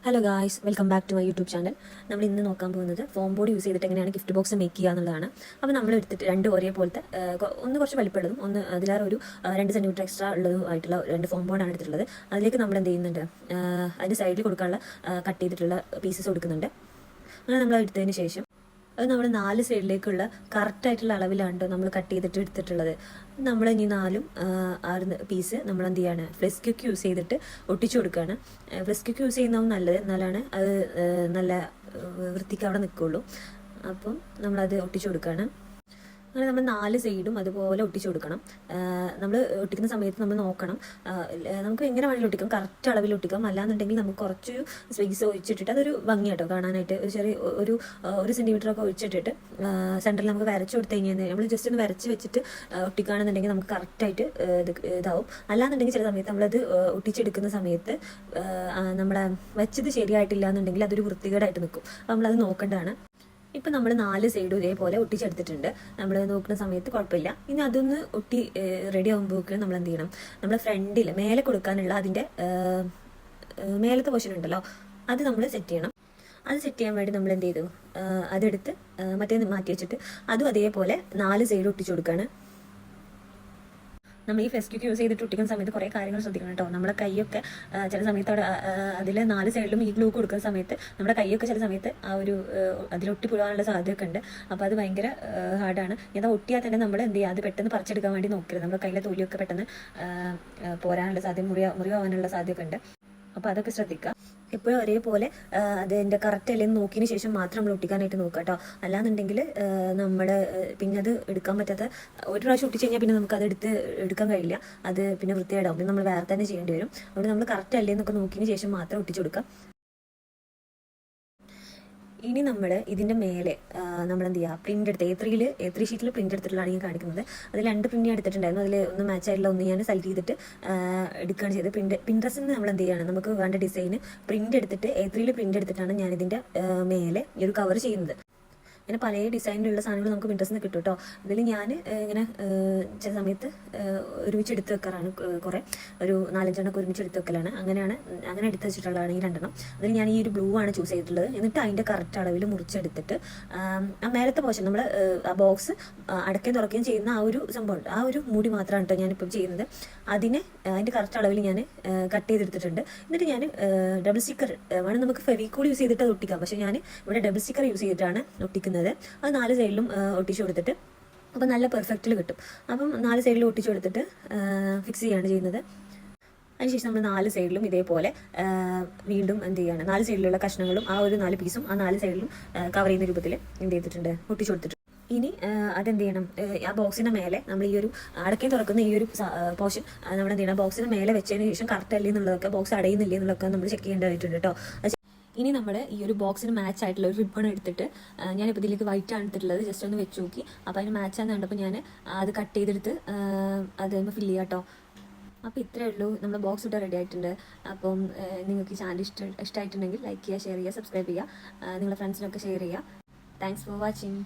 Hello guys, welcome back to my YouTube channel. നമ്മൾ ഇന്ന് നോക്കാൻ പോകുന്നത് ഫോം ബോർഡ് യൂസ് ചെയ്തിട്ട് എങ്ങനെയാണ് ഗിഫ്റ്റ് ബോക്സ് മേക്ക് ചെയ്യുക എന്നുള്ളതാണ്. അപ്പോൾ നമ്മൾ എടുത്തിട്ട് രണ്ട് ഒരേപോലത്തെ ഒന്ന് കുറച്ച് വലിപ്പമുള്ളതും ഒന്ന് അതിലേറെ ഒരു 2 സെൻറ്റിമീറ്റർ എക്സ്ട്രാ ഉള്ളതുമായിട്ടുള്ള രണ്ട് ഫോം ബോർഡാണ് എടുത്തിട്ടുള്ളത്. അതിലേക്ക് നമ്മൾ എന്ത് ചെയ്യുന്നുണ്ട്, അതിൻ്റെ സൈഡിൽ കൊടുക്കാനുള്ള കട്ട് ചെയ്തിട്ടുള്ള പീസസ് കൊടുക്കുന്നുണ്ട്. അങ്ങനെ നമ്മൾ എടുത്തതിന് ശേഷം അത് നമ്മൾ 4 സൈഡിലേക്കുള്ള കറക്റ്റായിട്ടുള്ള അളവിലാണ് നമ്മൾ കട്ട് ചെയ്തിട്ട് എടുത്തിട്ടുള്ളത്. നമ്മൾ ഇനി 4 പീസ് നമ്മൾ എന്ത് ചെയ്യാണ്, ഫ്ലെക്സ് ക്യൂക്ക് യൂസ് ചെയ്തിട്ട് ഒട്ടിച്ചു കൊടുക്കുകയാണ്. ഫ്ലെക്സ് ക്യൂക്ക് യൂസ് ചെയ്യുന്നതും നല്ലത്, എന്നാലാണ് അത് നല്ല വൃത്തിക്ക് അവിടെ നിൽക്കുള്ളൂ. അപ്പം നമ്മളത് ഒട്ടിച്ചു കൊടുക്കുകയാണ്. അങ്ങനെ നമ്മൾ 4 സൈഡും അതുപോലെ ഒട്ടിച്ചു കൊടുക്കണം. നമ്മൾ ഒട്ടിക്കുന്ന സമയത്ത് നമ്മൾ നോക്കണം, നമുക്ക് എങ്ങനെ വേണമെങ്കിലും ഒട്ടിക്കാം, കറക്റ്റ് അളവിൽ ഒട്ടിക്കാം. അല്ലാന്നുണ്ടെങ്കിൽ നമുക്ക് കുറച്ചൊരു സ്പേസ് ഒഴിച്ചിട്ടിട്ട് അതൊരു ഭംഗിയാട്ടോ കാണാനായിട്ട്. ഒരു ചെറിയ ഒരു സെൻറ്റിമീറ്ററൊക്കെ ഒഴിച്ചിട്ടിട്ട് സെൻറ്ററിൽ നമുക്ക് വരച്ച് കൊടുത്തു കഴിഞ്ഞാൽ നമ്മൾ ജസ്റ്റ് ഒന്ന് വരച്ച് വെച്ചിട്ട് ഒട്ടിക്കുകയാണെന്നുണ്ടെങ്കിൽ നമുക്ക് കറക്റ്റായിട്ട് ഇതാവും. അല്ലാന്നുണ്ടെങ്കിൽ ചില സമയത്ത് നമ്മളത് ഒട്ടിച്ചെടുക്കുന്ന സമയത്ത് നമ്മളെ വെച്ചത് ശരിയായിട്ടില്ല എന്നുണ്ടെങ്കിൽ അതൊരു വൃത്തികേടായിട്ട് നിൽക്കും. അപ്പോൾ നമ്മളത് നോക്കേണ്ടതാണ്. ഇപ്പം നമ്മൾ 4 സൈഡും ഇതേപോലെ ഒട്ടിച്ചെടുത്തിട്ടുണ്ട്. നമ്മൾ നോക്കുന്ന സമയത്ത് കുഴപ്പമില്ല. ഇനി അതൊന്ന് ഒട്ടി റെഡി ആകുമ്പോഴേക്കും നമ്മൾ എന്ത് ചെയ്യണം, നമ്മൾ ഫ്രണ്ടിൽ മേലെ കൊടുക്കാനുള്ള അതിൻ്റെ മേലത്തെ പോർഷൻ ഉണ്ടല്ലോ, അത് നമ്മൾ സെറ്റ് ചെയ്യണം. അത് സെറ്റ് ചെയ്യാൻ വേണ്ടി നമ്മൾ എന്ത് ചെയ്തു, അതെടുത്ത് മറ്റേ മാറ്റി വെച്ചിട്ട് അതും അതേപോലെ 4 സൈഡ് ഒട്ടിച്ചു കൊടുക്കുകയാണ്. നമ്മൾ ഈ ഫെസ്റ്റിക്ക് യൂസ് ചെയ്തിട്ട് ഒട്ടിക്കുന്ന സമയത്ത് കുറേ കാര്യങ്ങൾ ശ്രദ്ധിക്കണം കേട്ടോ. നമ്മുടെ കൈയൊക്കെ ചില സമയത്ത് അവിടെ അതിൽ 4 സൈഡിലും ഈ ഗ്ലൂ കൊടുക്കുന്ന സമയത്ത് നമ്മുടെ കൈയൊക്കെ ചില സമയത്ത് അതിലൊട്ടി പോകാനുള്ള സാധ്യതയൊക്കെ ഉണ്ട്. അപ്പോൾ അത് ഭയങ്കര ഹാർഡാണ്. എന്നാൽ ഒട്ടിയാൽ തന്നെ നമ്മൾ എന്ത് ചെയ്യുക, അത് പെട്ടെന്ന് പറിച്ചെടുക്കാൻ വേണ്ടി നോക്കരുത്. നമ്മുടെ കയ്യിലെ തൊലിയൊക്കെ പെട്ടെന്ന് പോരാനുള്ള സാധ്യത, മുറിവാനുള്ള സാധ്യതയൊക്കെ ഉണ്ട്. അപ്പോൾ അതൊക്കെ ശ്രദ്ധിക്കുക. എപ്പോഴും ഒരേപോലെ അതിൻ്റെ കറക്റ്റ് അല്ലെന്ന് നോക്കിയതിന് ശേഷം മാത്രം നമ്മൾ ഒട്ടിക്കാനായിട്ട് നോക്കുക കേട്ടോ. അല്ലാന്നുണ്ടെങ്കിൽ നമ്മുടെ പിന്നെ അത് എടുക്കാൻ പറ്റാത്ത, ഒരു പ്രാവശ്യം ഒട്ടിച്ച് കഴിഞ്ഞാൽ പിന്നെ നമുക്ക് അത് എടുക്കാൻ കഴിയില്ല. അത് പിന്നെ വൃത്തികേടാവും. പിന്നെ നമ്മൾ വേറെ തന്നെ ചെയ്യേണ്ടി വരും. അതുകൊണ്ട് നമ്മൾ കറക്റ്റ് അല്ലേന്നൊക്കെ നോക്കിയതിന് ശേഷം മാത്രം ഒട്ടിച്ചു കൊടുക്കാം. ഇനി നമ്മൾ ഇതിൻ്റെ മേലെ നമ്മൾ എന്ത് ചെയ്യുക, പ്രിൻ്റ് എടുത്ത് A3 ഷീറ്റിൽ പ്രിൻ്റ് എടുത്തിട്ടുള്ളതാണ് ഞാൻ കാണിക്കുന്നത്. അതിൽ 2 പ്രിൻ്റ് ഞാൻ എടുത്തിട്ടുണ്ടായിരുന്നു. അതിൽ ഒന്ന് മാച്ച് ആയിട്ടുള്ള ഒന്ന് ഞാൻ സെലക്ട് ചെയ്തിട്ട് എടുക്കുകയാണ് ചെയ്തത്. പിൻട്രസ്റ്റിൽ നിന്ന് നമ്മൾ എന്ത് ചെയ്യുകയാണ്, നമുക്ക് വേണ്ട ഡിസൈന് പ്രിൻ്റ് എടുത്തിട്ട് A3 പ്രിൻ്റ് എടുത്തിട്ടാണ് ഞാൻ ഇതിൻ്റെ മേലെ ഈ ഒരു കവർ ചെയ്യുന്നത്. ഇങ്ങനെ പല ഡിസൈനിലുള്ള സാധനങ്ങൾ നമുക്ക് പിൻട്രസ്റ്റിൽ നിന്ന് കിട്ടും കേട്ടോ. അതിൽ ഞാൻ ഇങ്ങനെ ചില സമയത്ത് ഒരുമിച്ച് എടുത്ത് വെക്കാറാണ്. കുറേ ഒരു 4-5 ഒരുമിച്ച് എടുത്ത് വെക്കലാണ്. അങ്ങനെ എടുത്ത് വെച്ചിട്ടുള്ളതാണ് ഈ 2. അതിൽ ഞാൻ ഈ ഒരു ബ്ലൂ ആണ് ചൂസ് ചെയ്തിട്ടുള്ളത്. എന്നിട്ട് അതിൻ്റെ കറക്റ്റ് അളവിൽ മുറിച്ചെടുത്തിട്ട് ആ മേലത്തെ പോർഷൻ നമ്മൾ ആ ബോക്സ് അടയ്ക്കുകയും തുറക്കുകയും ചെയ്യുന്ന ആ ഒരു സംഭവം, ആ ഒരു മൂടി മാത്രമാണ് കേട്ടോ ഞാനിപ്പം ചെയ്യുന്നത്. അതിൻ്റെ കറക്റ്റ് അളവിൽ ഞാൻ കട്ട് ചെയ്തെടുത്തിട്ടുണ്ട്. എന്നിട്ട് ഞാൻ ഡബിൾ സ്റ്റിക്കർ വേണം, നമുക്ക് ഫെവിക്കോൾ യൂസ് ചെയ്തിട്ട് അത് ഒട്ടിക്കാം. പക്ഷേ ഞാൻ ഇവിടെ ഡബിൾ സ്റ്റിക്കർ യൂസ് ചെയ്തിട്ടാണ് ഒട്ടിക്കുന്നത്. അത് 4 സൈഡിലും ഒട്ടിച്ചു കൊടുത്തിട്ട് അപ്പം നല്ല പെർഫെക്റ്റിൽ കിട്ടും. അപ്പം 4 സൈഡിലും ഒട്ടിച്ചു കൊടുത്തിട്ട് ഫിക്സ് ചെയ്യുകയാണ് ചെയ്യുന്നത്. അതിനുശേഷം നമ്മൾ 4 സൈഡിലും ഇതേപോലെ വീണ്ടും എന്ത് ചെയ്യാണ്, 4 സൈഡിലുള്ള കഷ്ണങ്ങളും ആ ഒരു 4 പീസും ആ 4 സൈഡിലും കവർ ചെയ്യുന്ന രൂപത്തിൽ എന്ത് ചെയ്തിട്ടുണ്ട്, ഒട്ടിച്ചു കൊടുത്തിട്ടുണ്ട്. ഇനി അതെന്ത് ചെയ്യണം, ആ ബോക്സിൻ്റെ മേലെ നമ്മൾ ഈ ഒരു അടയ്ക്കാൻ തുറക്കുന്ന ഈ ഒരു പോർഷൻ നമ്മൾ എന്ത് ചെയ്യണം, ബോക്സിന് മേലെ വെച്ചതിന് ശേഷം കറക്റ്റ് അല്ലേ എന്നുള്ളതൊക്കെ, ബോക്സ് അടയുന്നില്ലേ എന്നുള്ളതൊക്കെ നമ്മൾ ചെക്ക് ചെയ്യേണ്ടതായിട്ടുണ്ട് കേട്ടോ. ഇനി നമ്മൾ ഈ ഒരു ബോക്സിന് മാച്ച് ആയിട്ടുള്ള ഒരു റിബൺ എടുത്തിട്ട്, ഞാനിപ്പോൾ ഇതിലേക്ക് വൈറ്റ് ആണ് എടുത്തിട്ടുള്ളത്, ജസ്റ്റ് ഒന്ന് വെച്ച് നോക്കി. അപ്പോൾ അതിന് മാച്ചാന്ന് കണ്ടപ്പോൾ ഞാൻ അത് കട്ട് ചെയ്തെടുത്ത് അത് ഫില്ല് ചെയ്യാം കേട്ടോ. അപ്പോൾ ഇത്രയേ ഉള്ളൂ, നമ്മുടെ ബോക്സ് ഇവിടെ റെഡി ആയിട്ടുണ്ട്. അപ്പം നിങ്ങൾക്ക് ഈ ചാനൽ ഇഷ്ടമായിട്ടുണ്ടെങ്കിൽ ലൈക്ക് ചെയ്യുക, ഷെയർ ചെയ്യുക, സബ്സ്ക്രൈബ് ചെയ്യുക, നിങ്ങളുടെ ഫ്രണ്ട്സിനൊക്കെ ഷെയർ ചെയ്യുക. Thanks for watching.